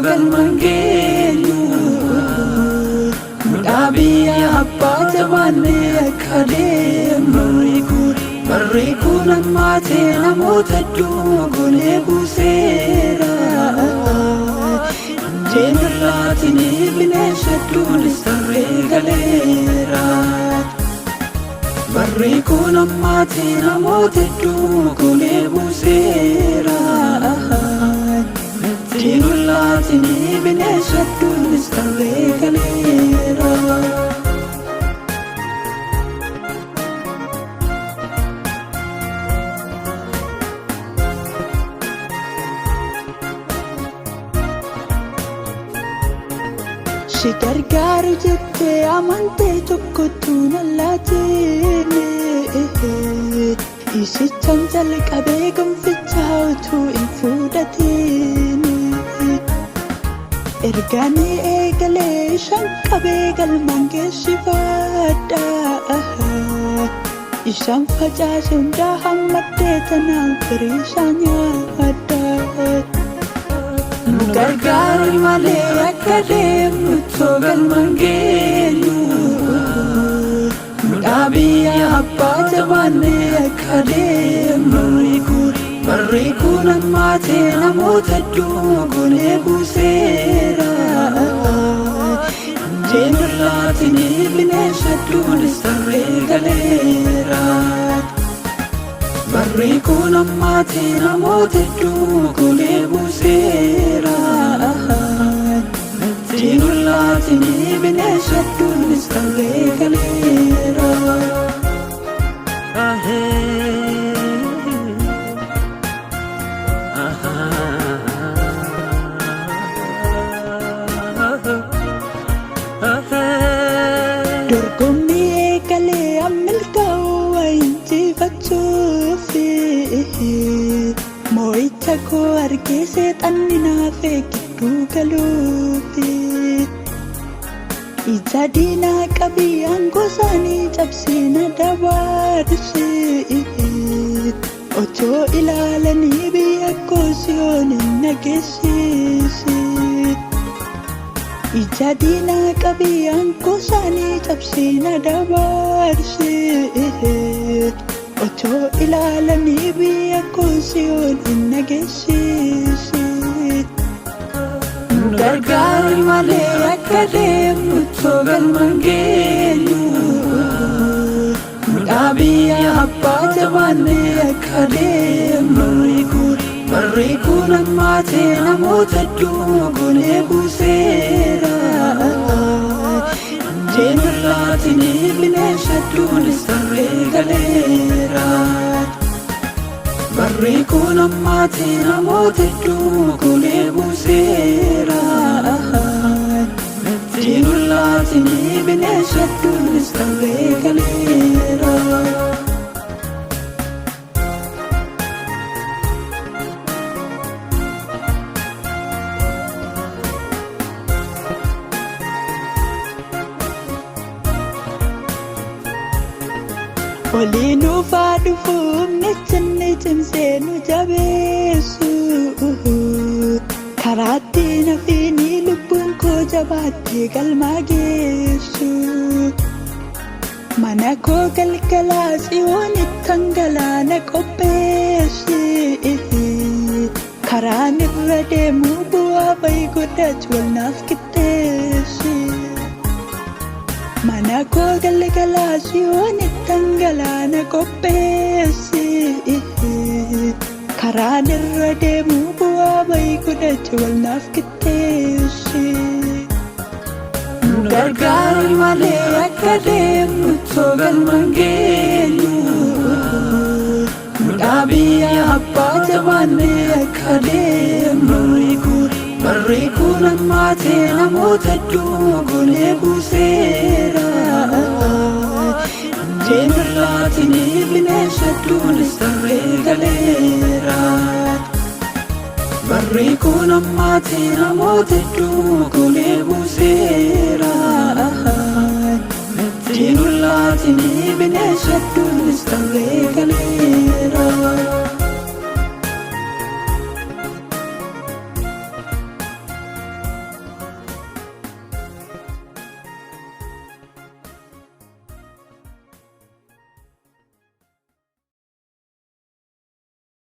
galmaan geenyu Mudhabii abbaa jabaannee akka deemnu Barri kun ammaatee namoota hedduu golee buuseera Jeenarraatiin bineensa hedduunis tarree galeera Barri kun ammaatee namoota hedduu golee buuseera Jeenarraatiin bineensa hedduunis tarree galeera Si gargaaru jettee amantee tokkotu nallaateene Isichaan jalqabee gonfichaa utuu hin fudhateene Ergaanii eegalee ishaan qabee galmaan geessifadha Isaan facaase hundaa hammaddee tanaan firii isaa nyaadha Gargaaru malee akka deemnu galmaan geenyu Mudhabii abbaa jabaannee akka deemnu Barri kun ammaatee namoota hedduu golee buuseera Jeenarraatiin bineensa hedduunis tarree galeera Barri kun ammaatee namoota hedduu golee buuseera Jeenarraatiin bineensa hedduunis tarree galeera Dorgommii eegalee ammilkaa'uu waayinjifachuufi Moo'icha koo argee seexanni naafee gidduu galuufi Ija diinaa qabii aangoo isaanii cabsee na dabarse Otoo ilaalanii biyya koo Siyoon hin nageessise Ija diinaa qabii aangoo isaanii cabsee na dabarse Otoo ilaalanii biyya koo Siyoon hin nageessise Gargaaru malee akka deemnu galmaan geenyu Mudhabii abbaa jabaannee akka deemnu Barri kun ammaatee namoota hedduu golee buuseera Jeenarraatiin bineensa hedduunis tarree galeera Barri kun ammaatee namoota hedduu golee buuseera Jeenarraatiin bineensa hedduunis tarree galeera Waliin dhufaa dhufuuf nechanne cimsee nu jabeessu Karaatti nafiini lubbuun koo jabaattee galmaa geessu Mana koo galgalaa Siyoonitti hangalaana qopheessi Karaan irra deemu bu'aa bayii godhatu wal naaf qixxeessi Mana koo galgalaa Siyoonitti hangalaana qopheessi Karaan irra deemu bu'aa bayii godhatu wal naaf qixxeessi Gargaaru malee akka deemnu galmaan geenyu Mudhabii abbaa jabaannee akka deemnu Barri kun ammaatee namoota hedduu golee buuseera Jeenarraatiin bineensa hedduunis tarree galeera Barri kun ammaatee namoota hedduu golee buuseera Jeenarraatiin bineensa hedduunis tarree galeera